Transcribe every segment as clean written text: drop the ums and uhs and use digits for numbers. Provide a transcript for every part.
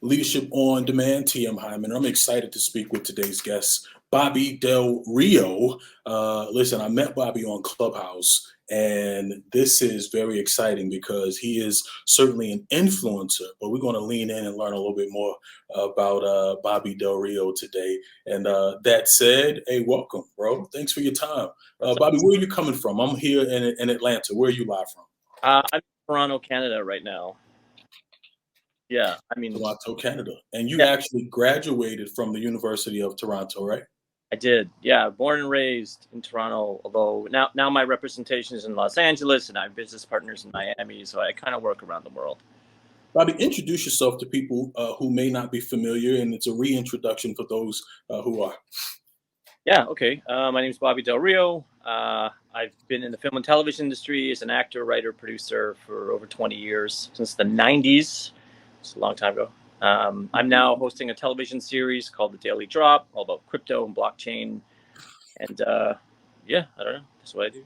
Leadership on Demand, TM Hyman. I'm excited to speak with today's guest, Bobby Del Rio. Listen, I met Bobby on Clubhouse, and this is very exciting because he is certainly an influencer, but we're going to lean in and learn a little bit more about Bobby Del Rio today. And that said, hey, welcome, bro. Thanks for your time. Bobby, where are you coming from? I'm here in Atlanta. Where are you live from? I'm in Toronto, Canada right now. Yeah, I mean, Toronto, Canada. And you actually graduated from the University of Toronto, right? I did. Yeah, born and raised in Toronto, although now my representation is in Los Angeles and I have business partners in Miami, so I kind of work around the world. Bobby, introduce yourself to people who may not be familiar, and it's a reintroduction for those who are. Yeah, okay. My name is Bobby Del Rio. I've been in the film and television industry as an actor, writer, producer for over 20 years, since the 90s. It's a long time ago. I'm now hosting a television series called The Daily Drop, all about crypto and blockchain. And yeah, I don't know. That's what I do.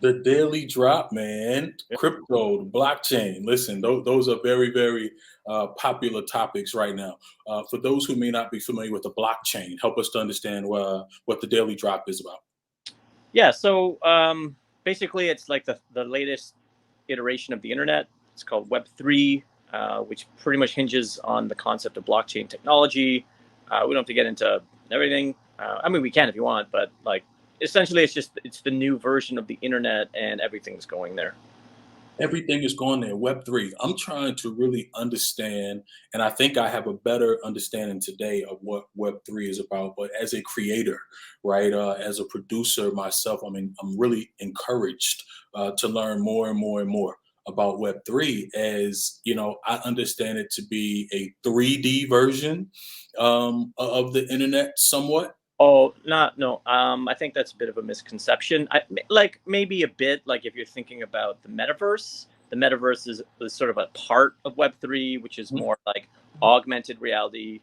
The Daily Drop, man. Yep. Crypto, blockchain. Listen, those are very, very popular topics right now. For those who may not be familiar with the blockchain, help us to understand what the Daily Drop is about. Yeah, so basically it's like the latest iteration of the internet. It's called Web3, which pretty much hinges on the concept of blockchain technology. We don't have to get into everything. I mean, we can if you want, but like essentially it's the new version of the internet and everything's going there. Everything is going there, Web3. I'm trying to really understand, and I think I have a better understanding today of what Web3 is about. But as a creator, right, as a producer myself, I mean, I'm really encouraged to learn more and more and more about Web3. As you know, I understand it to be a 3D version of the internet somewhat. Oh, no. I think that's a bit of a misconception. Like maybe a bit, like if you're thinking about the metaverse is sort of a part of Web3, which is more like augmented reality,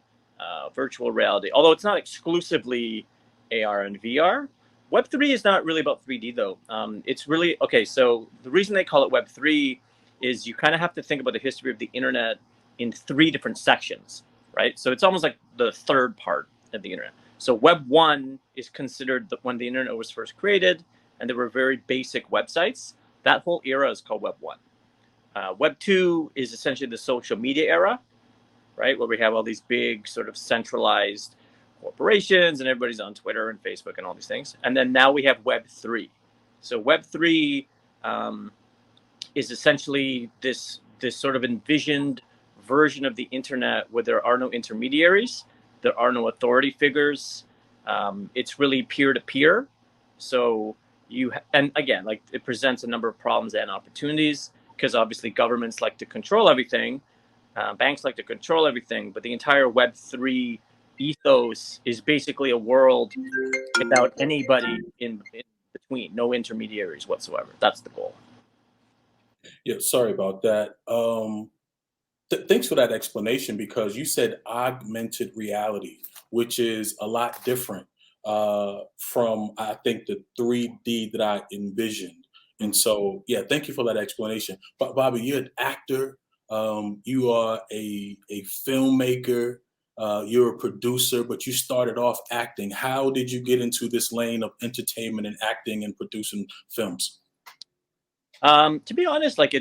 virtual reality, although it's not exclusively AR and VR. Web3 is not really about 3D though. It's really, okay, so the reason they call it Web3 is you kind of have to think about the history of the internet in 3 different sections, right? So it's almost like the third part of the internet. So Web 1 is considered when the internet was first created, and there were very basic websites. That whole era is called Web 1. Web 2 is essentially the social media era, right, where we have all these big sort of centralized corporations, and everybody's on Twitter and Facebook and all these things. And then now we have Web 3. So Web 3 is essentially this sort of envisioned version of the internet where there are no intermediaries. There are no authority figures. It's really peer-to-peer. So and again, like it presents a number of problems and opportunities because obviously governments like to control everything. Banks like to control everything, but the entire Web3 ethos is basically a world without anybody in between, no intermediaries whatsoever. That's the goal. Yeah, sorry about that. Thanks for that explanation because you said augmented reality, which is a lot different from, I think, the 3D that I envisioned. And so, yeah, thank you for that explanation. But Bobby, you're an actor. You are a filmmaker. You're a producer, but you started off acting. How did you get into this lane of entertainment and acting and producing films? To be honest, like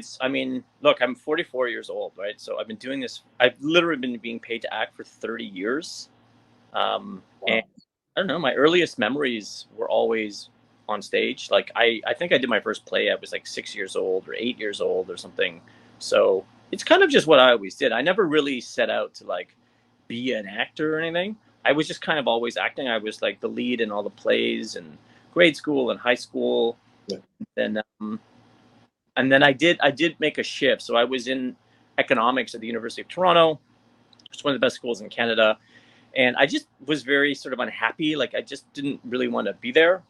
look, I'm 44 years old, right? So I've been doing this. I've literally been being paid to act for 30 years. Wow. And I don't know, my earliest memories were always on stage. Like I think I did my first play. I was like 6 years old or 8 years old or something. So it's kind of just what I always did. I never really set out to like be an actor or anything. I was just kind of always acting. I was like the lead in all the plays in grade school and high school. Yeah. And then I did make a shift. So I was in economics at the University of Toronto. It's one of the best schools in Canada. And I just was very sort of unhappy. Like I just didn't really want to be there.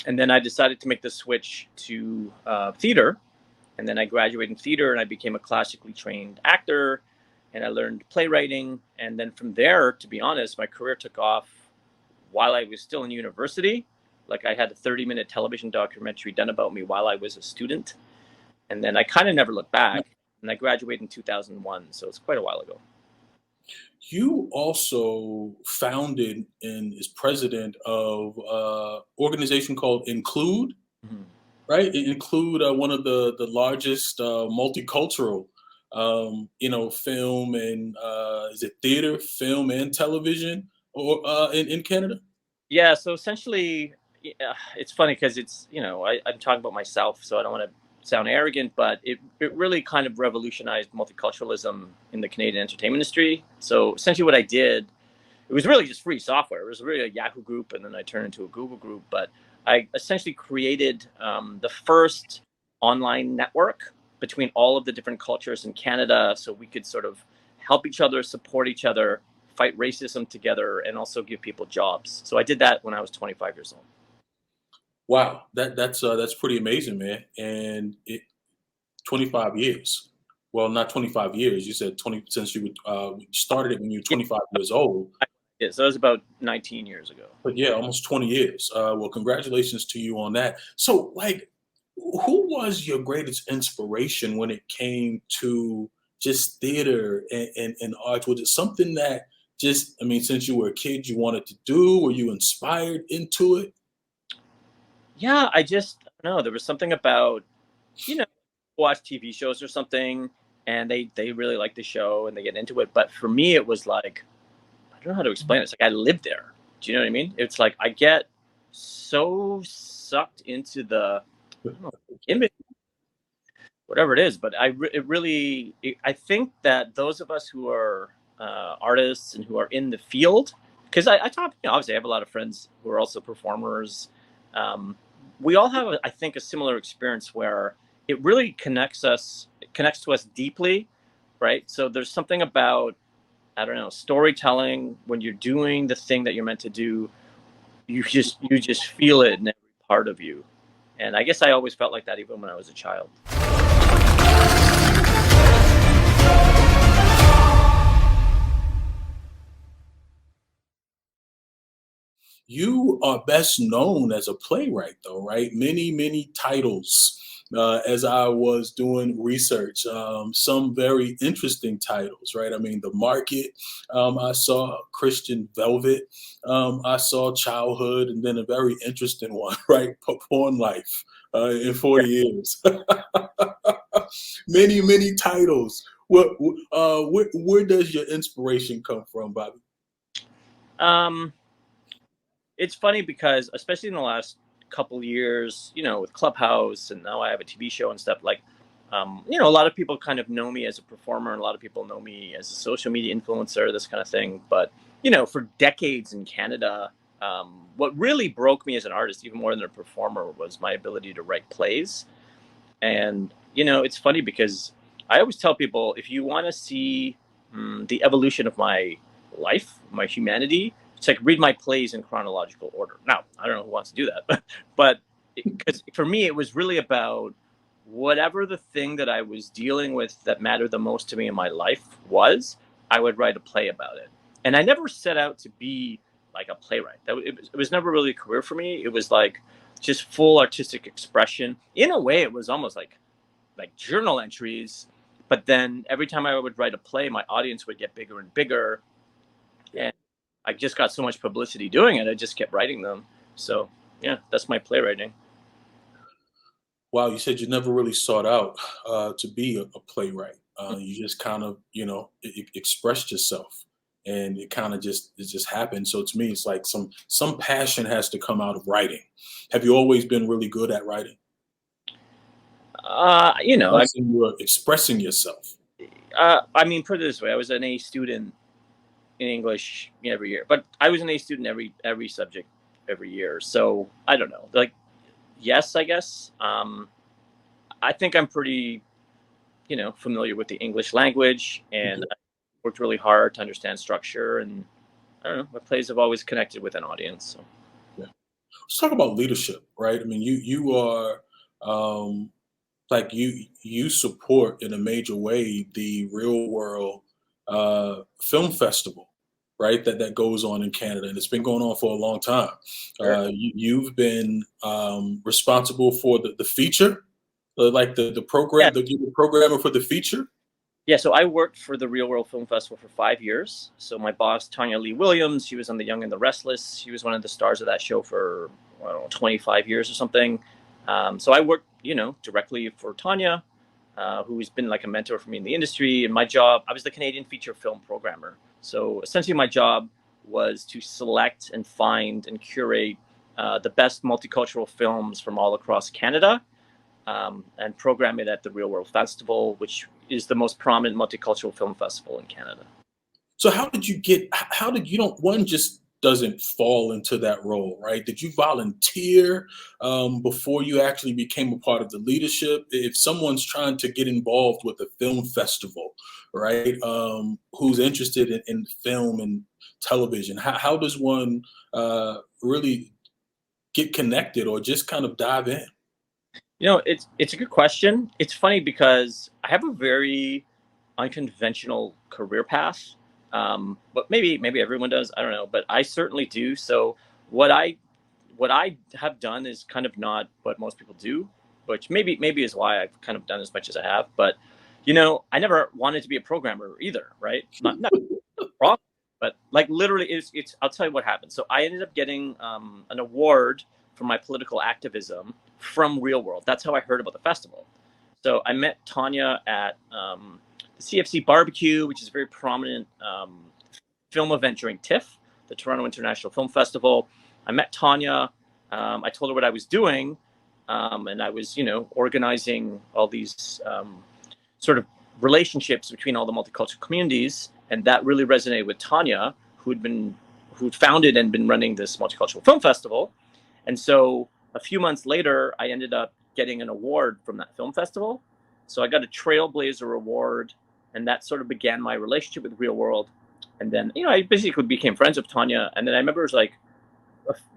And then I decided to make the switch to theater. And then I graduated in theater and I became a classically trained actor. And I learned playwriting. And then from there, to be honest, my career took off while I was still in university. Like I had a 30-minute television documentary done about me while I was a student. And then I kind of never looked back. And I graduated in 2001. So it's quite a while ago. You also founded and is president of organization called Include, Mhm. right? Include one of the largest multicultural, film and is it theater, film, and television, or in Canada? Yeah, so essentially, yeah, it's funny because I'm talking about myself, so I don't want to sound arrogant, but it really kind of revolutionized multiculturalism in the Canadian entertainment industry. So essentially, what I did, it was really just free software. It was really a Yahoo group, and then I turned into a Google group. But I essentially created the first online network between all of the different cultures in Canada, so we could sort of help each other, support each other, fight racism together, and also give people jobs. So I did that when I was 25 years old. Wow, that's pretty amazing, man. And 25 years. Well, not 25 years. You said 20 since you started it when you were Yeah, 25 years old. so that was about 19 years ago. But yeah, almost 20 years. Well, congratulations to you on that. So, like, who was your greatest inspiration when it came to just theater and arts? Was it something that just, I mean, since you were a kid, you wanted to do? Were you inspired into it? Yeah, I don't know. There was something about, you know, watch TV shows or something, and they really like the show and they get into it. But for me, it was like, I don't know how to explain it. It's like I live there. Do you know what I mean? It's like I get so sucked into the, I don't know, image, whatever it is. But I think that those of us who are artists and who are in the field, because I talk, obviously I have a lot of friends who are also performers. Um, we all have, I think, a similar experience where it really connects to us deeply, right? So there's something about, I don't know, storytelling when you're doing the thing that you're meant to do. You just feel it in every part of you, and I guess I always felt like that even when I was a child. You are best known as a playwright, though, right? Many titles. As I was doing research, some very interesting titles, right? I mean, The Market, I saw Christian Velvet, I saw Childhood, and then a very interesting one, right? Porn Life in Yeah. 40 years. Many titles. Where does your inspiration come from, Bobby? Um, it's funny because especially in the last couple years, with Clubhouse and now I have a TV show and stuff like, a lot of people kind of know me as a performer and a lot of people know me as a social media influencer, this kind of thing. But, for decades in Canada, what really broke me as an artist, even more than a performer, was my ability to write plays. And, it's funny because I always tell people if you want to see the evolution of my life, my humanity, it's like read my plays in chronological order. Now, I don't know who wants to do that, but because for me, it was really about whatever the thing that I was dealing with that mattered the most to me in my life was, I would write a play about it. And I never set out to be like a playwright. It was never really a career for me. It was like just full artistic expression. In a way, it was almost like journal entries. But then every time I would write a play, my audience would get bigger and bigger, Yeah. and I just got so much publicity doing it. I just kept writing them. So yeah, that's my playwriting. Wow, you said you never really sought out to be a playwright. You just kind of, expressed yourself, and it just happened. So to me, it's like some passion has to come out of writing. Have you always been really good at writing? Uh, you know, I, Expressing yourself. I mean, put it this way: I was an A student in English every year, but I was an A student every subject every year. So I don't know. Like, yes, I guess. I think I'm pretty, familiar with the English language, and Okay. I worked really hard to understand structure. And I don't know, my plays have always connected with an audience. So. Yeah. Let's talk about leadership, right? I mean, you are um, like you support in a major way the real world film festival, right? That goes on in Canada, and it's been going on for a long time. Sure. You've been responsible for the feature, like the Yeah, program, you're the programmer for the feature. Yeah, so I worked for the Real World Film Festival for 5 years. So my boss, Tanya Lee Williams, she was on The Young and the Restless. She was one of the stars of that show for, I don't know, 25 years or something. So I worked, directly for Tanya, who's been like a mentor for me in the industry. And my job, I was the Canadian feature film programmer. So essentially my job was to select and find and curate the best multicultural films from all across Canada, and program it at the Real World Festival, which is the most prominent multicultural film festival in Canada. So how did you don't one just doesn't fall into that role, right? Did you volunteer before you actually became a part of the leadership? If someone's trying to get involved with a film festival, right, who's interested in film and television, how does one really get connected or just kind of dive in? It's a good question. It's funny because I have a very unconventional career path, but maybe everyone does. I don't know, but I certainly do. So what I what I have done is kind of not what most people do, which maybe is why I've kind of done as much as I have. But I never wanted to be a programmer either, right? Not wrong, but like literally, it's. I'll tell you what happened. So I ended up getting an award for my political activism from Real World. That's how I heard about the festival. So I met Tanya at the CFC Barbecue, which is a very prominent film event during TIFF, the Toronto International Film Festival. I met Tanya. I told her what I was doing, and I was, organizing all these sort of relationships between all the multicultural communities, and that really resonated with Tanya, who'd founded and been running this multicultural film festival. And so a few months later, I ended up getting an award from that film festival. So I got a Trailblazer award, and that sort of began my relationship with Real World. And then, I basically became friends with Tanya. And then I remember it was like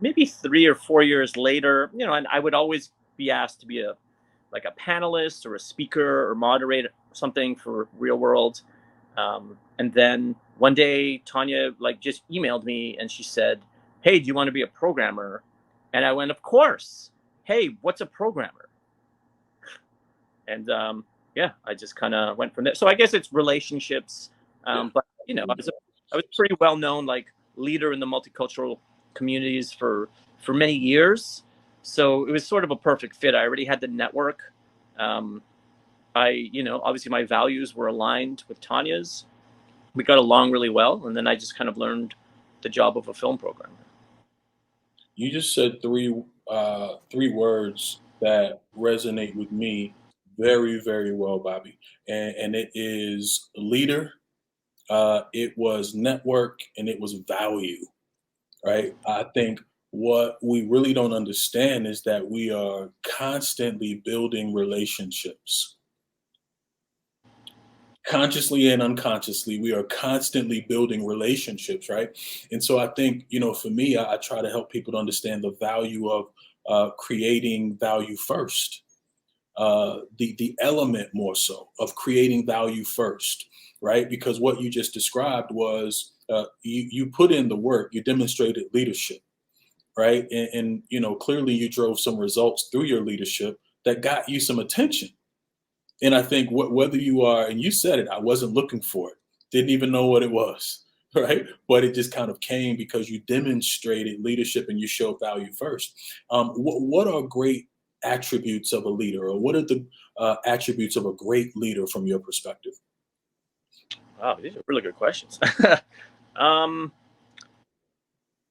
maybe 3 or 4 years later, and I would always be asked to be a panelist or a speaker or moderate something for Real World. And then one day Tanya just emailed me and she said, "Hey, do you want to be a programmer?" And I went, "Of course. Hey, what's a programmer?" And yeah, I just kind of went from there. So I guess it's relationships. But I was a pretty well known leader in the multicultural communities for many years. So it was sort of a perfect fit. I already had the network. Obviously my values were aligned with Tanya's. We got along really well, and then I just kind of learned the job of a film programmer. You just said three words that resonate with me very, very well, Bobby. And it is leader, it was network, and it was value, right? I think what we really don't understand is that we are constantly building relationships. Consciously and unconsciously, we are constantly building relationships, right? And so I think, for me, I try to help people to understand the value of creating value first, the element more so of creating value first, right? Because what you just described was you put in the work, you demonstrated leadership, right? And clearly you drove some results through your leadership that got you some attention. And I think whether you are, and you said it, I wasn't looking for it, didn't even know what it was, right? But it just kind of came because you demonstrated leadership and you showed value first. What are great attributes of a leader, or what are the attributes of a great leader from your perspective? Wow, these are really good questions. um,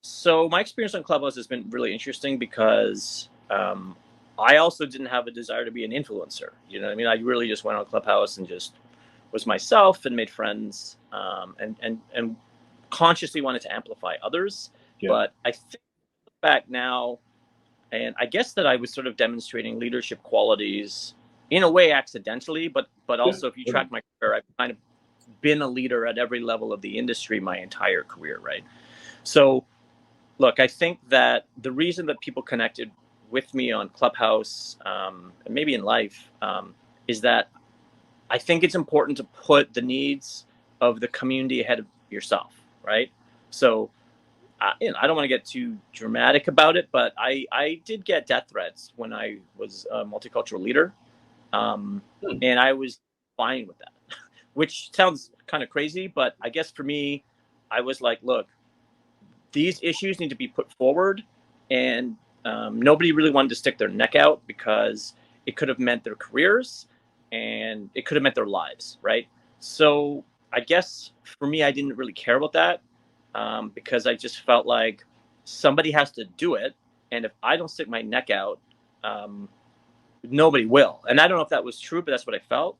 so my experience on Clubhouse has been really interesting because I also didn't have a desire to be an influencer. You know what I mean? I really just went on Clubhouse and just was myself and made friends, and consciously wanted to amplify others. Yeah. But I think back now, and I guess that I was sort of demonstrating leadership qualities in a way accidentally, but Yeah. also if you track my career, I've kind of been a leader at every level of the industry my entire career, right? So look, I think that the reason that people connected with me on Clubhouse, and maybe in life, is that I think it's important to put the needs of the community ahead of yourself, right? So, I don't want to get too dramatic about it, but I did get death threats when I was a multicultural leader, Hmm. and I was fine with that. which sounds kind of crazy, but I guess for me, I was like, look, these issues need to be put forward, and nobody really wanted to stick their neck out because it could have meant their careers and it could have meant their lives, right? So I guess for me, I didn't really care about that because I just felt like somebody has to do it, and if I don't stick my neck out, um, nobody will. And I don't know if that was true, but that's what I felt.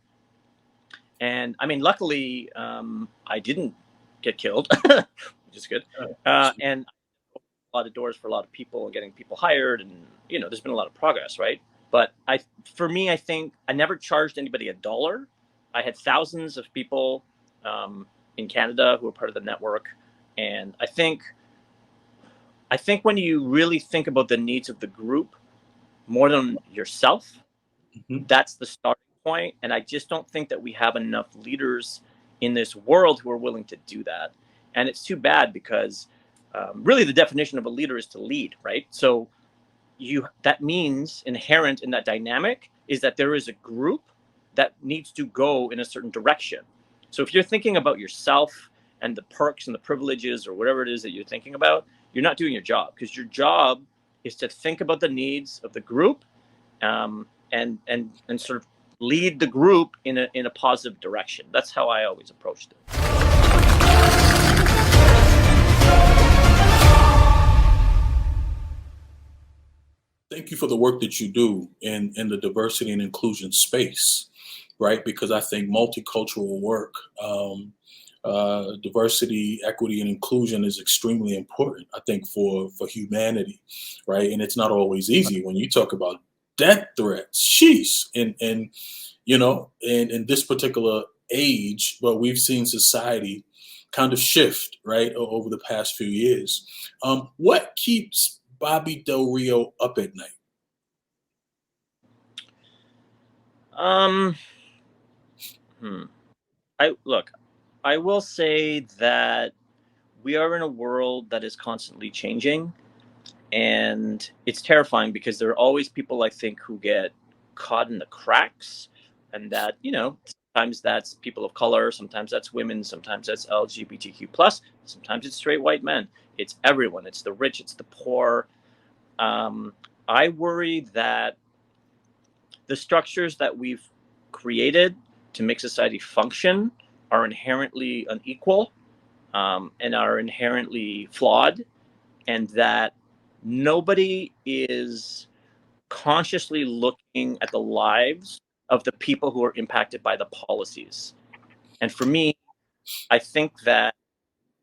And I mean, luckily, I didn't get killed, which is good. And a lot of doors for a lot of people and getting people hired, and there's been a lot of progress, right? But for me, I think I never charged anybody a dollar. I had thousands of people in Canada who were part of the network, and I think when you really think about the needs of the group more than yourself, Mhm. that's the starting point. And I just don't think that we have enough leaders in this world who are willing to do that. And it's too bad because really the definition of a leader is to lead, right? So that means inherent in that dynamic is that there is a group that needs to go in a certain direction. So if you're thinking about yourself and the perks and the privileges or whatever it is that you're thinking about, you're not doing your job, because your job is to think about the needs of the group, and sort of lead the group in a positive direction. That's how I always approached it. Thank you for the work that you do in the diversity and inclusion space, right? Because I think multicultural work, diversity, equity, and inclusion is extremely important. I think for humanity, right? And it's not always easy when you talk about death threats. Sheesh, and in this particular age, but we've seen society kind of shift, right, over the past few years. What keeps Bobby Del Rio up at night? Um, hmm. I will say that we are in a world that is constantly changing, and it's terrifying because there are always people, I think, who get caught in the cracks, and that sometimes that's people of color, sometimes that's women, sometimes that's LGBTQ+, sometimes it's straight white men. It's everyone. It's the rich, it's the poor. um, I worry that the structures that we've created to make society function are inherently unequal, and are inherently flawed, and that nobody is consciously looking at the lives of the people who are impacted by the policies. And for me, I think that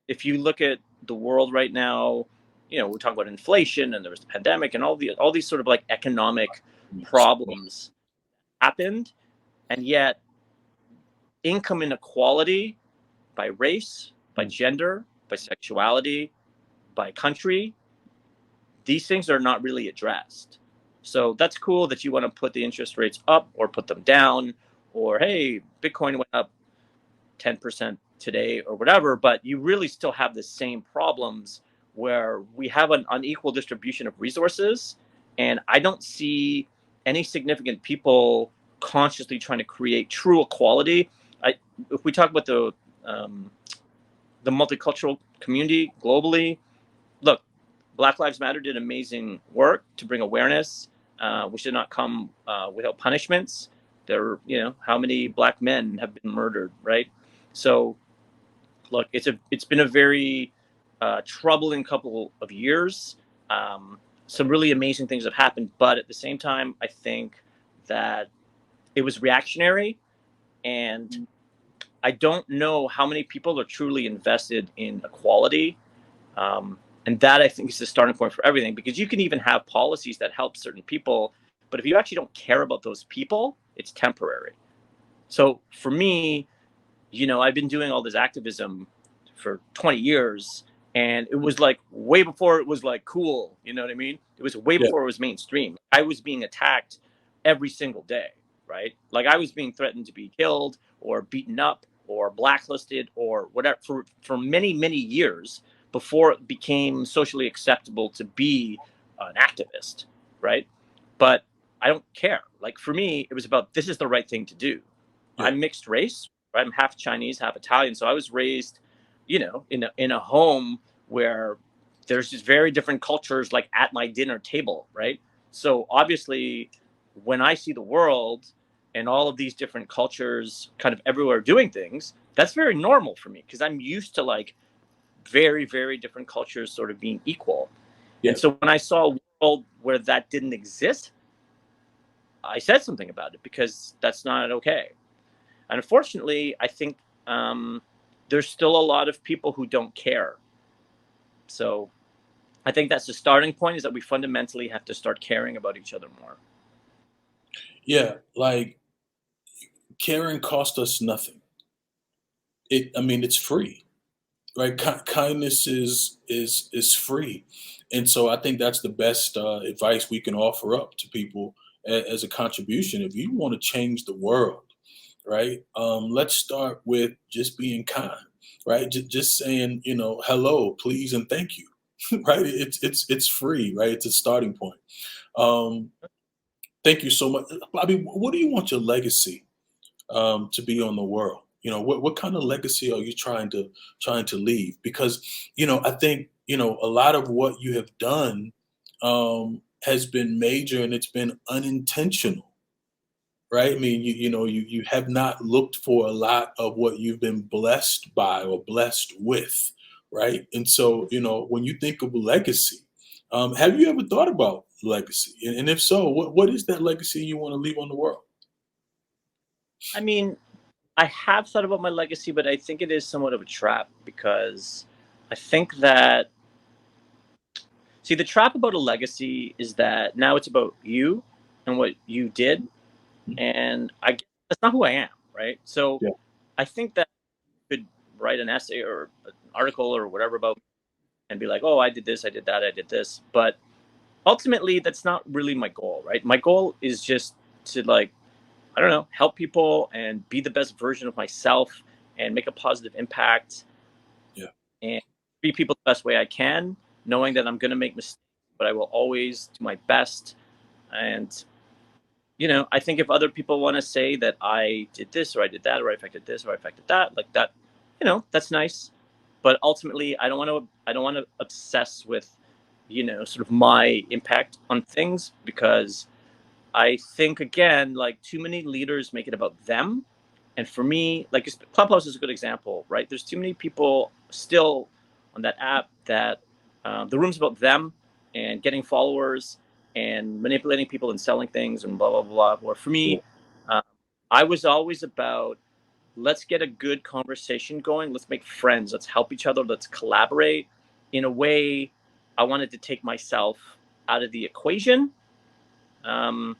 if you look at the world right now, we're talking about inflation, and there was the pandemic, and all these sort of like economic problems happened, and yet income inequality by race, by gender, by sexuality, by country, these things are not really addressed. So that's cool that you want to put the interest rates up or put them down, or hey, Bitcoin went up 10% today or whatever, but you really still have the same problems where we have an unequal distribution of resources. And I don't see any significant people consciously trying to create true equality. If we talk about um, the multicultural community globally, look, Black Lives Matter did amazing work to bring awareness, which did not come without punishments. How many black men have been murdered, right? So, look, it's been a very troubling couple of years. Some really amazing things have happened, but at the same time, I think that it was reactionary, and I don't know how many people are truly invested in equality. And that, I think, is the starting point for everything, because you can even have policies that help certain people, but if you actually don't care about those people, it's temporary. So for me, I've been doing all this activism for 20 years, and it was like way before it was like cool. You know what I mean? It was way Yeah, before it was mainstream. I was being attacked every single day, right? Like I was being threatened to be killed or beaten up or blacklisted or whatever for many, many years before it became socially acceptable to be an activist, right? But I don't care. Like for me, it was about this is the right thing to do. yeah. I'm mixed race. right? I'm half Chinese, half Italian. So I was raised, in a home where there's just very different cultures, like at my dinner table, right? So obviously, when I see the world and all of these different cultures kind of everywhere doing things, that's very normal for me because I'm used to like very, very different cultures sort of being equal. And Yeah. so when I saw a world where that didn't exist, I said something about it because that's not okay. And unfortunately, I think there's still a lot of people who don't care. So I think that's the starting point, is that we fundamentally have to start caring about each other more. Yeah, like caring cost us nothing. I mean, it's free, right? Kindness is free, and so I think that's the best advice we can offer up to people as a contribution. If you want to change the world, right? Let's start with just being kind, right? Just saying, hello, please, and thank you, right? It's free, right? It's a starting point. Um, Thank you so much, Bobby. What do you want your legacy to be on the world? What kind of legacy are you trying to leave? Because I think a lot of what you have done has been major and it's been unintentional, right? I mean, you have not looked for a lot of what you've been blessed by or blessed with, right? And so when you think of legacy, have you ever thought about legacy? And if so, what is that legacy you want to leave on the world? I mean, I have thought about my legacy, but I think it is somewhat of a trap because I think that, see, the trap about a legacy is that now it's about you and what you did. And that's not who I am, right? So Yeah. I think that I could write an essay or an article or whatever about and be like, oh, I did this, I did that, I did this. But ultimately, that's not really my goal, right? My goal is just to, like, I don't know, help people and be the best version of myself and make a positive impact Yeah. and treat people the best way I can, knowing that I'm going to make mistakes, but I will always do my best. And, I think if other people want to say that I did this or I did that or I affected this or I affected that, like that, that's nice. But ultimately, I don't want to obsess with, sort of my impact on things, because I think, again, like, too many leaders make it about them. And for me, like, Clubhouse is a good example, right? There's too many people still on that app that the room's about them and getting followers and manipulating people and selling things and blah, blah, blah. Or for Yeah. me, uh, I was always about, let's get a good conversation going. Let's make friends. Let's help each other. Let's collaborate. In a way, I wanted to take myself out of the equation. Um,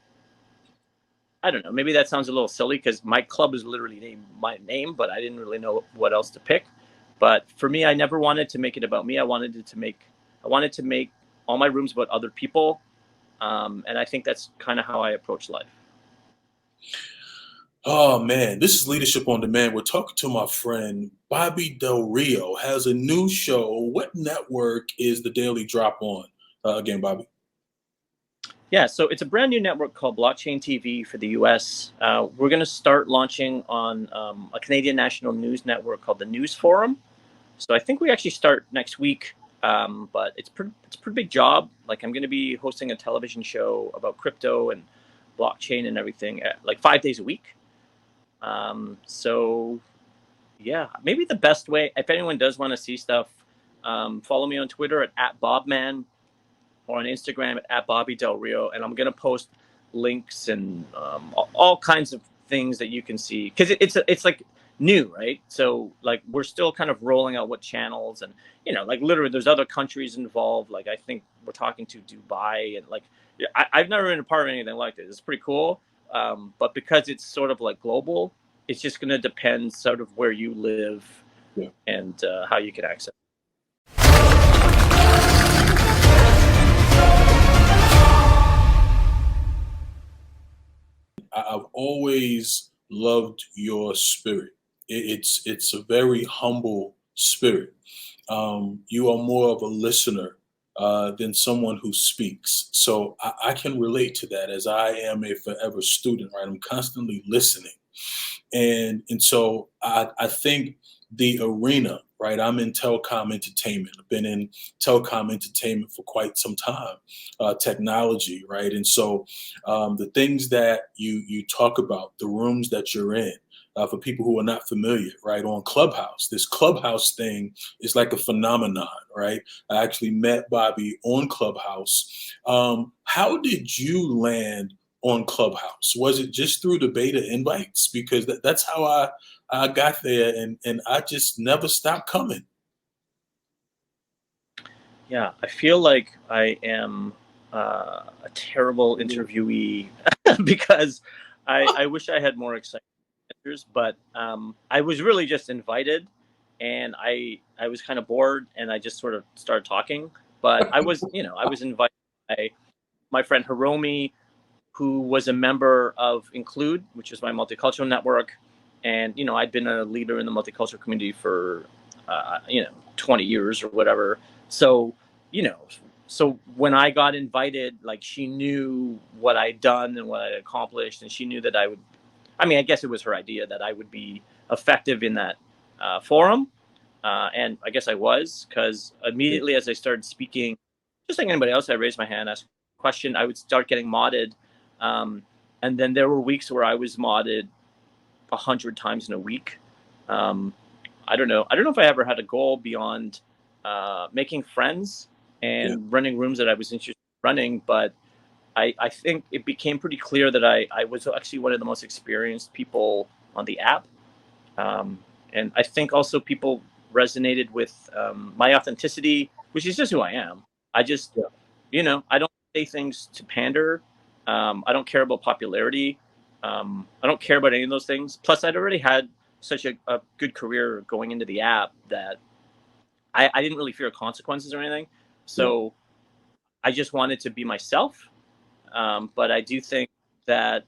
I don't know. Maybe that sounds a little silly because my club is literally named my name, but I didn't really know what else to pick. But for me, I never wanted to make it about me. I wanted to make all my rooms about other people, and I think that's kind of how I approach life. Oh man, this is Leadership on Demand. We're talking to my friend Bobby Del Rio. Has a new show. What network is the Daily Drop on? Again, Bobby. Yeah, so it's a brand new network called Blockchain TV for the US. We're going to start launching on a Canadian national news network called the News Forum. So I think we actually start next week, but it's a pretty big job. Like, I'm going to be hosting a television show about crypto and blockchain and everything, like 5 days a week. So yeah, maybe the best way, if anyone does want to see stuff, follow me on Twitter at @bobman, or on Instagram at Bobby Del Rio, and I'm gonna post links and all kinds of things that you can see, because it's like new, right? So, like, we're still kind of rolling out what channels, and like, literally there's other countries involved. Like, I think we're talking to Dubai, and like, yeah, I've never been a part of anything like this. It's pretty cool, but because it's sort of like global, it's just gonna depend sort of where you live Yeah. and how you can access. I've always loved your spirit. It's a very humble spirit. You are more of a listener than someone who speaks. So I can relate to that, as I am a forever student, right? I'm constantly listening. And so I think the arena, right? I'm in telecom entertainment. I've been in telecom entertainment for quite some time, technology, right? And so the things that you talk about, the rooms that you're in, for people who are not familiar, right? On Clubhouse, this Clubhouse thing is like a phenomenon, right? I actually met Bobby on Clubhouse. How did you land on Clubhouse? Was it just through the beta invites? Because that's how I got there, and I just never stopped coming. Yeah, I feel like I am a terrible interviewee because I wish I had more exciting answers, but I was really just invited, and I was kind of bored, and I just sort of started talking. But I was invited by my friend Hiromi, who was a member of Include, which is my multicultural network, and I'd been a leader in the multicultural community for 20 years or whatever. So you know, so when I got invited, like, she knew what I'd done and what I'd accomplished, and she knew that I would. I mean, I guess it was her idea that I would be effective in that forum, and I guess I was, because immediately as I started speaking, just like anybody else, I raised my hand, asked a question, I would start getting modded, um, and then there were weeks where I was modded 100 times in a week. Um, I don't know. I don't know if I ever had a goal beyond making friends Yeah. and running rooms that I was interested in running, but I think it became pretty clear that I was actually one of the most experienced people on the app. Um, and I think also people resonated with my authenticity, which is just who I am. I just, Yeah. I don't say things to pander. I don't care about popularity. I don't care about any of those things. Plus, I'd already had such a good career going into the app that I didn't really fear consequences or anything. Yeah. So I just wanted to be myself. But I do think that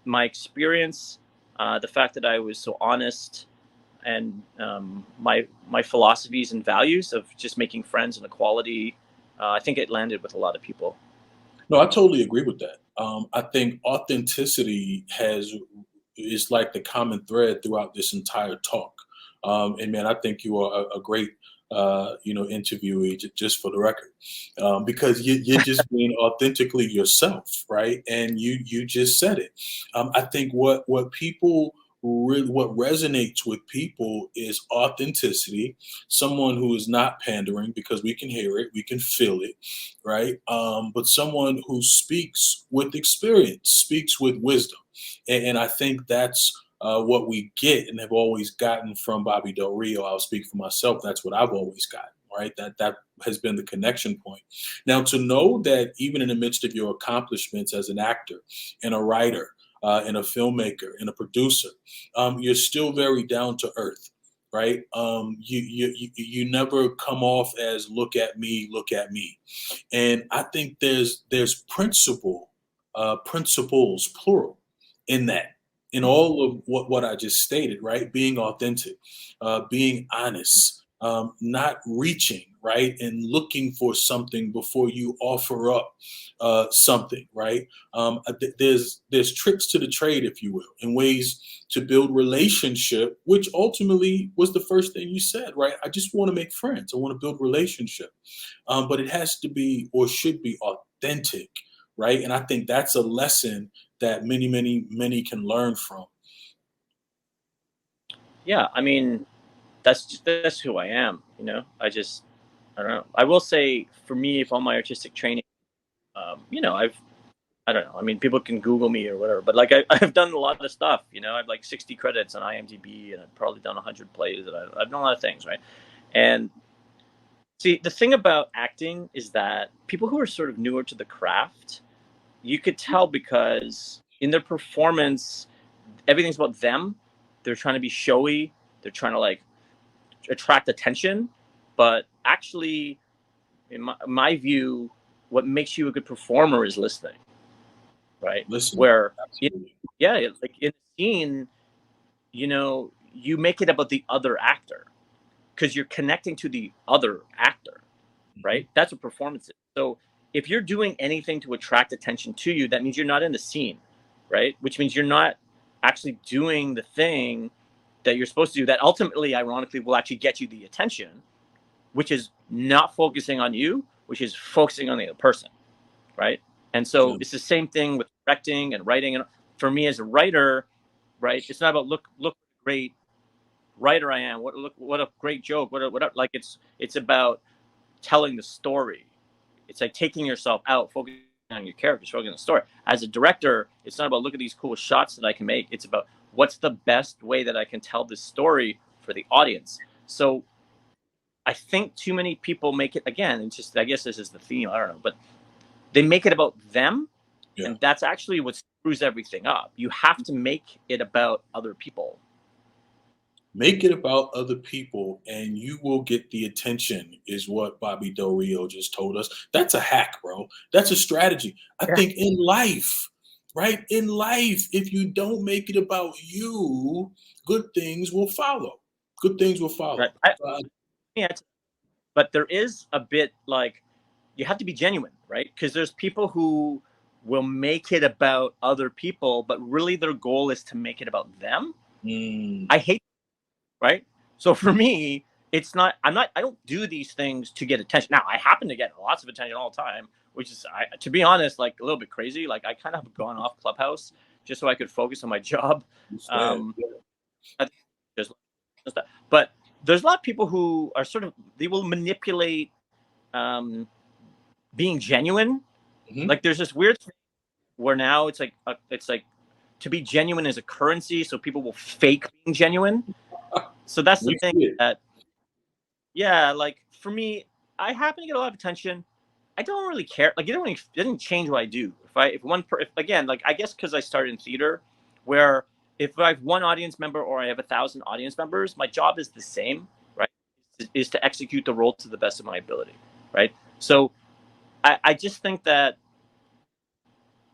my experience, the fact that I was so honest, and my philosophies and values of just making friends and equality, I think it landed with a lot of people. No, I totally agree with that. I think authenticity is like the common thread throughout this entire talk. And man, I think you are a great, interviewee. Just for the record, because you're just being authentically yourself, right? And you just said it. I think what people really, what resonates with people is authenticity. Someone who is not pandering, because we can hear it, we can feel it, right? But someone who speaks with experience, speaks with wisdom. And I think that's what we get and have always gotten from Bobby Del Rio. I'll speak for myself. That's what I've always gotten, right? That has been the connection point. Now, to know that even in the midst of your accomplishments as an actor and a writer and a filmmaker and a producer, you're still very down to earth, right? You never come off as look at me, and I think there's principles plural in that, in all of what I just stated, right? Being authentic, being honest, not reaching, right, and looking for something before you offer up something, right? There's tricks to the trade, if you will, and ways to build relationship, which ultimately was the first thing you said, right? I just want to make friends. I want to build relationship, but it has to be or should be authentic, right? And I think that's a lesson that many, many, many can learn from. Yeah, I mean, that's who I am. I don't know. I will say, for me, if all my artistic training, I don't know. I mean, people can Google me or whatever, but like I've done a lot of stuff. I've like 60 credits on IMDb, and I've probably done 100 plays, and I've done a lot of things, right? And see, the thing about acting is that people who are sort of newer to the craft, you could tell because in their performance, everything's about them. They're trying to be showy. They're trying to like attract attention, but actually, in my view, what makes you a good performer is listening, right? Listen, Where, absolutely. yeah, like in a scene, you make it about the other actor because you're connecting to the other actor, Mhm. right? That's what performance is. So if you're doing anything to attract attention to you, that means you're not in the scene, right? Which means you're not actually doing the thing that you're supposed to do that ultimately, ironically, will actually get you the attention, which is not focusing on you, which is focusing on the other person, right? And so Yeah. it's the same thing with directing and writing. And for me as a writer, right, it's not about look what a great writer I am. What a great joke. What like it's about telling the story. It's like taking yourself out, focusing on your characters, focusing on the story. As a director, it's not about look at these cool shots that I can make. It's about what's the best way that I can tell this story for the audience. So I think too many people make it, again, it's just, I guess this is the theme, I don't know, but they make it about them, Yeah. and that's actually what screws everything up. You have to make it about other people. Make it about other people and you will get the attention, is what Bobby Del Rio just told us. That's a hack, bro. That's a strategy. I Yeah. think in life, right? In life, if you don't make it about you, good things will follow. Good things will Right. follow. Uh, Yeah, but there is a bit like you have to be genuine, right? Because there's people who will make it about other people, but really their goal is to make it about them. mm, I hate, right? So for me, it's not, I don't do these things to get attention. Now, I happen to get lots of attention all the time, which is, to be honest, like a little bit crazy. Like I kind of have gone off Clubhouse just so I could focus on my job. instead, Um, yeah. just, but there's a lot of people who are sort of, they will manipulate um, being genuine. Mhm. Like there's this weird thing where now it's like to be genuine is a currency, so people will fake being genuine. So that's the We thing see it. that, yeah, like for me, I happen to get a lot of attention. I don't really care. Like it doesn't change what I do. If again, like I guess because I started in theater, where if I have one audience member or I have 1,000 audience members, my job is the same, right? Is to execute the role to the best of my ability, right? So I just think that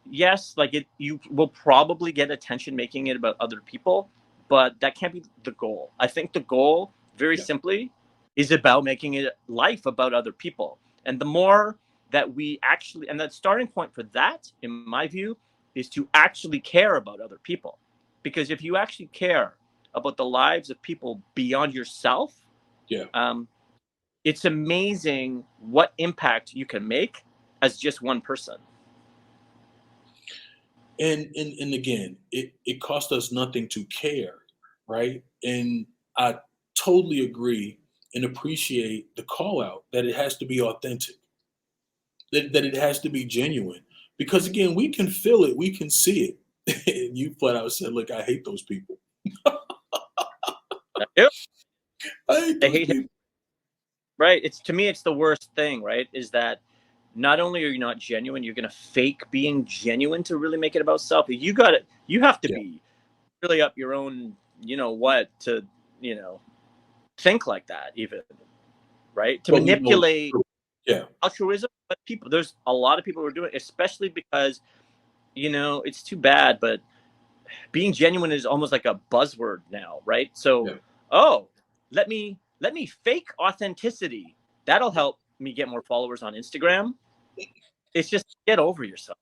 yes, like you will probably get attention making it about other people, but that can't be the goal. I think the goal, very Yeah. simply, is about making it life about other people. And the more that we actually, and the starting point for that, in my view, is to actually care about other people. Because if you actually care about the lives of people beyond yourself, Yeah. um, it's amazing what impact you can make as just one person. And again, it cost us nothing to care, right? And I totally agree and appreciate the call out that it has to be authentic, that it has to be genuine. Because again, we can feel it, we can see it. And you flat out said, look, I hate those people. Yep. I hate I those hate, people. right? It's, to me, it's the worst thing, right? Is that not only are you not genuine, you're gonna fake being genuine to really make it about self. You have to Yeah. be really up your own, what, to, you know, think like that even, right? To But we know it's manipulate true. Yeah. altruism, but there's a lot of people who are doing it, especially because, it's too bad, but being genuine is almost like a buzzword now, right? So, Yeah. oh, let me fake authenticity. That'll help me get more followers on Instagram. It's just get over yourself.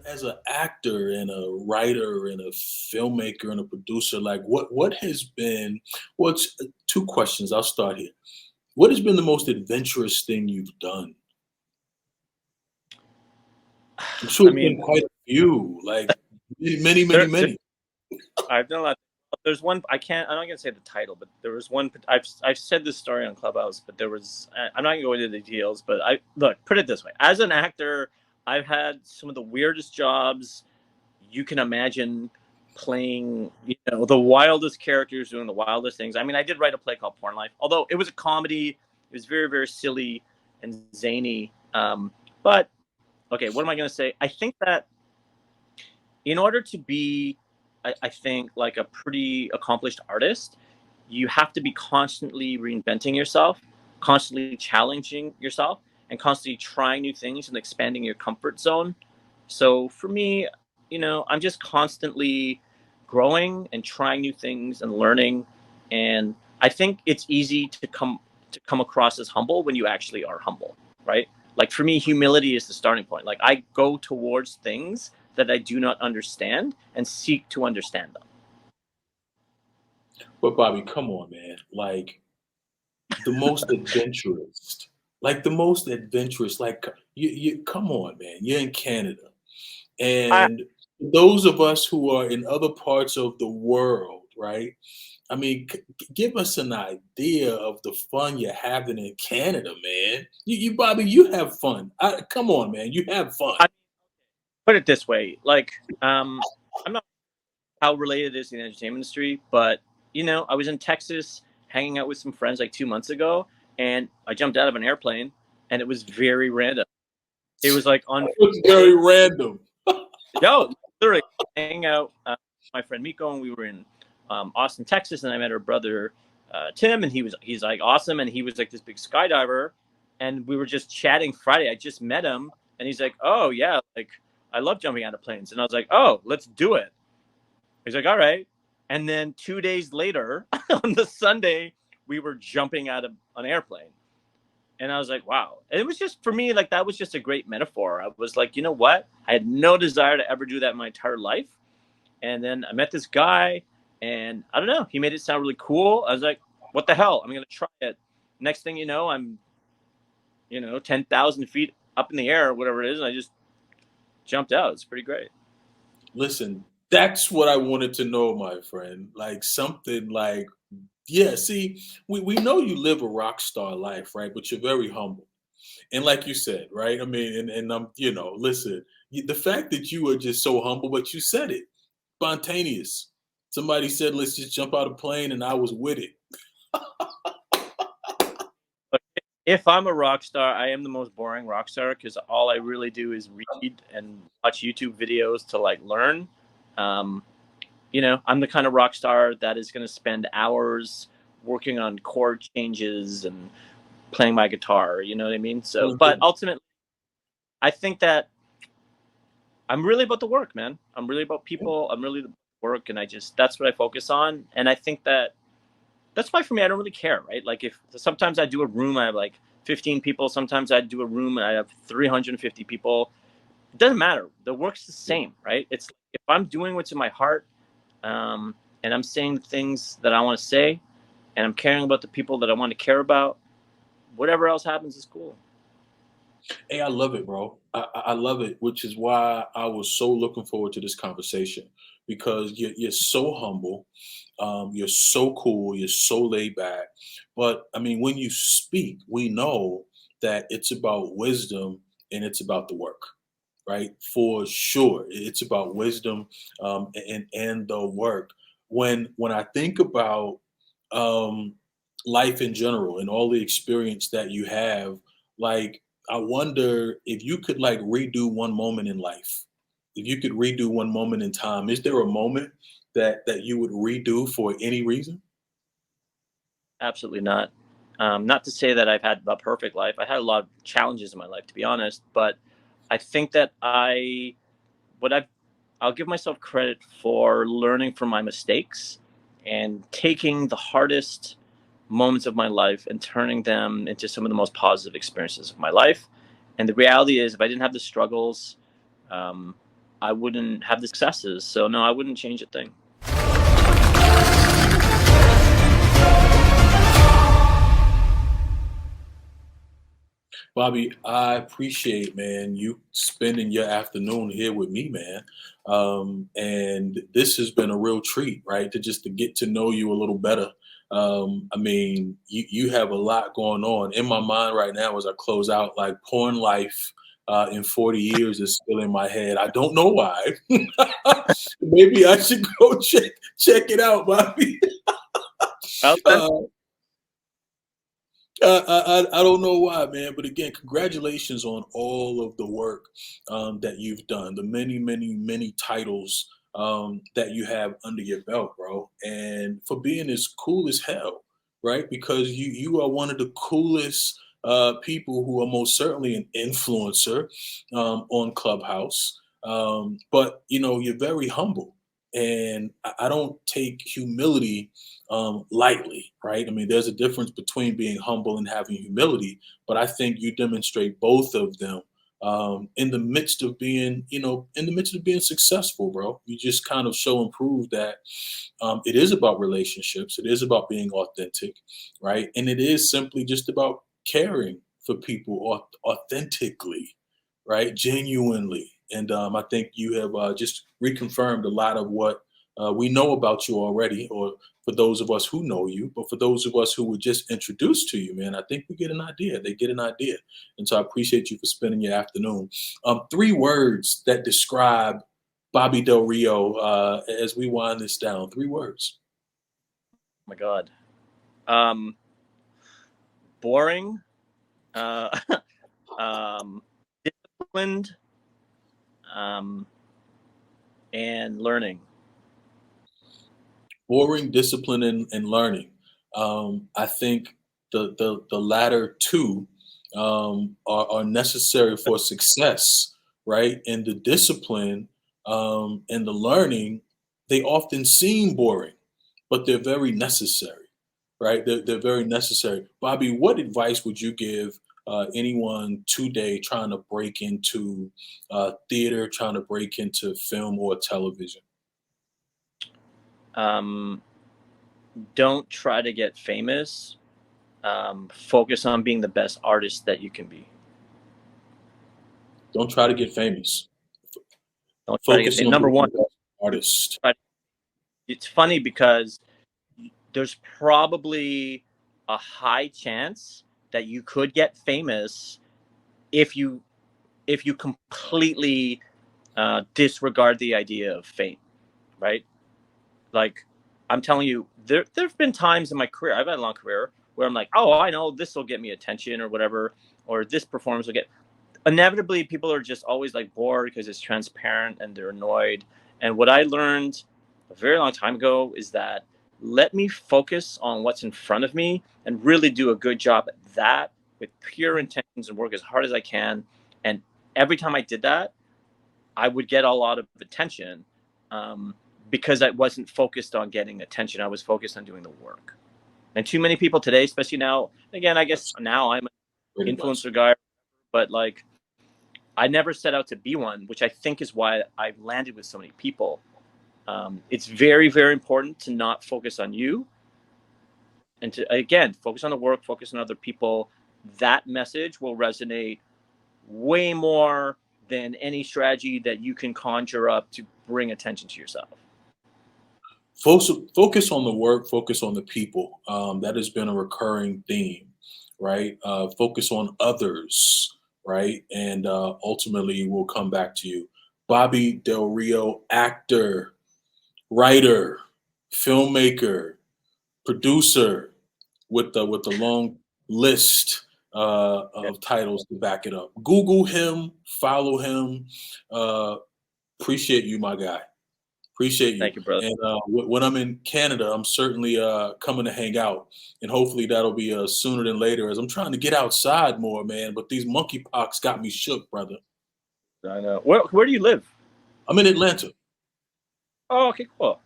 As an actor and a writer and a filmmaker and a producer, like what has been what's two questions. I'll start here. What has been the most adventurous thing you've done? I'm sure I it's been mean, quite a few, like many, many, there many. I've done a lot. There's one I can't. I'm not gonna say the title, but there was one. I've said this story on Clubhouse, but there was. I'm not gonna go into the details, but I look. Put it this way: as an actor, I've had some of the weirdest jobs you can imagine, playing the wildest characters, doing the wildest things. I mean, I did write a play called Porn Life, although it was a comedy. It was very, very silly and zany. But okay, what am I gonna say? I think that in order to be, I think, like a pretty accomplished artist, you have to be constantly reinventing yourself, constantly challenging yourself, and constantly trying new things and expanding your comfort zone. So for me, I'm just constantly growing and trying new things and learning. And I think it's easy to come across as humble when you actually are humble, right? Like for me, humility is the starting point. Like I go towards things that I do not understand and seek to understand them. But Bobby, come on, man. Like the most adventurous, like the most adventurous. Like you come on, man. You're in Canada, I, and those of us who are in other parts of the world, right? I mean, give us an idea of the fun you're having in Canada, man. Bobby, you have fun. Come on, man. You have fun. I put it this way, like I'm not how related it is to the entertainment industry, but I was in Texas hanging out with some friends like 2 months ago, and I jumped out of an airplane, and it was very random. It was like on It's very random. yo, literally hanging out. My friend Miko, and we were in Austin, Texas, and I met her brother Tim, and he's like awesome, and he was like this big skydiver, and we were just chatting Friday. I just met him, and he's like, "Oh yeah, like I love jumping out of planes," and I was like, "Oh, let's do it." He's like, "All right," and then 2 days later, on the Sunday, we were jumping out of an airplane. And I was like, wow. And it was just for me, like that was just a great metaphor. I was like, you know what? I had no desire to ever do that in my entire life. And then I met this guy, and I don't know, he made it sound really cool. I was like, what the hell? I'm gonna try it. Next thing you know, I'm 10,000 feet up in the air or whatever it is, and I just jumped out. It's pretty great. Listen, that's what I wanted to know, my friend. Like something like, yeah, see, we know you live a rock star life, right? But you're very humble. And like you said, right? I mean, and listen, the fact that you are just so humble, but you said it, spontaneous. Somebody said, let's just jump out of plane, and I was with it. But if I'm a rock star, I am the most boring rock star because all I really do is read and watch YouTube videos to like learn. Um, I'm the kind of rock star that is going to spend hours working on chord changes and playing my guitar. You know what I mean? So, but Mhm. ultimately, I think that I'm really about the work, man. I'm really about people. I'm really the work, and that's what I focus on. And I think that's why for me, I don't really care, right? Like if sometimes I do a room, I have like 15 people. Sometimes I do a room and I have 350 people. It doesn't matter. The work's the Yeah. same, right? It's if I'm doing what's in my heart, and I'm saying the things that I want to say, and I'm caring about the people that I want to care about, whatever else happens is cool. Hey, I love it, bro. I love it, which is why I was so looking forward to this conversation because you're so humble, you're so cool, you're so laid back. But I mean, when you speak, we know that it's about wisdom and it's about the work, right? For sure, it's about wisdom and the work. When I think about um, life in general and all the experience that you have, like I wonder if you could like redo one moment in life. If you could redo one moment in time, is there a moment that you would redo for any reason? Absolutely not. Not to say that I've had a perfect life. I had a lot of challenges in my life, to be honest. But I think that what I'll give myself credit for learning from my mistakes and taking the hardest moments of my life and turning them into some of the most positive experiences of my life. And the reality is, if I didn't have the struggles, um, I wouldn't have the successes. So no, I wouldn't change a thing. Bobby, I appreciate, man, you spending your afternoon here with me, man. And this has been a real treat, right? To get to know you a little better. I mean, you have a lot going on in my mind right now as I close out. Like porn life in 40 years is still in my head. I don't know why. Maybe I should go check it out, Bobby. Well, then, Uh, I don't know why, man. But again, congratulations on all of the work that you've done, the many, many, many titles that you have under your belt, bro, and for being as cool as hell, right? Because you are one of the coolest people who are most certainly an influencer on Clubhouse. But you're very humble, And I don't take humility lightly, right? I mean, there's a difference between being humble and having humility, but I think you demonstrate both of them in the midst of being, in the midst of being successful, bro. You just kind of show and prove that it is about relationships. It is about being authentic, right? And it is simply just about caring for people authentically, right? Genuinely. And I think you have just reconfirmed a lot of what we know about you already, or for those of us who know you, but for those of us who were just introduced to you, man, I think we get an idea. They get an idea. And so I appreciate you for spending your afternoon. Three words that describe Bobby Del Rio as we wind this down. Three words. Oh my God. Boring. Uh, Disciplined. Um, and learning. Boring, discipline, and learning. I think the latter two are necessary for success, right? And the discipline and the learning, they often seem boring, but they're very necessary, right? They're very necessary. Bobby, what advice would you give anyone today trying to break into theater, trying to break into film or television? Um, don't try to get famous. Focus on being the best artist that you can be. Don't try to get famous. Don't try to get Focus famous. on Number being one, the best artist. it's funny because there's probably a high chance that you could get famous if you completely disregard the idea of fame, right? Like, I'm telling you, there've been times in my career, I've had a long career, where I'm like, oh, I know this will get me attention or whatever, or this performance will get. Inevitably, people are just always like bored because it's transparent and they're annoyed. And what I learned a very long time ago is that let me focus on what's in front of me and really do a good job at that with pure intentions and work as hard as I can. And every time I did that, I would get a lot of attention because I wasn't focused on getting attention. I was focused on doing the work. And too many people today, especially now, again, I guess now I'm Pretty an much. influencer guy, but like I never set out to be one, which I think is why I've landed with so many people. It's very, very important to not focus on you and to, again, focus on the work, focus on other people. That message will resonate way more than any strategy that you can conjure up to bring attention to yourself. Focus on the work, focus on the people. That has been a recurring theme, right? Focus on others, right? And ultimately, we'll come back to you. Bobby Del Rio, actor, writer, filmmaker, producer, with the long list Yeah. of titles to back it up. Google him, follow him. Uh, appreciate you, my guy. Appreciate you. Thank you, brother. And when I'm in Canada, I'm certainly coming to hang out, and hopefully that'll be sooner than later. As I'm trying to get outside more, man. But these monkeypox got me shook, brother. I know. Where do you live? I'm in Atlanta. Oh, okay, cool.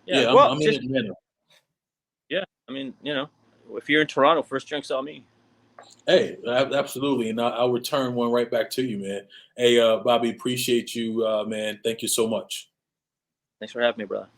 Yeah. Yeah, Well, I'm in just Atlanta. yeah. I mean, if you're in Toronto, first drink's on me. Hey, absolutely, and I'll return one right back to you, man. Hey, Bobby, appreciate you, man. Thank you so much. Thanks for having me, brother.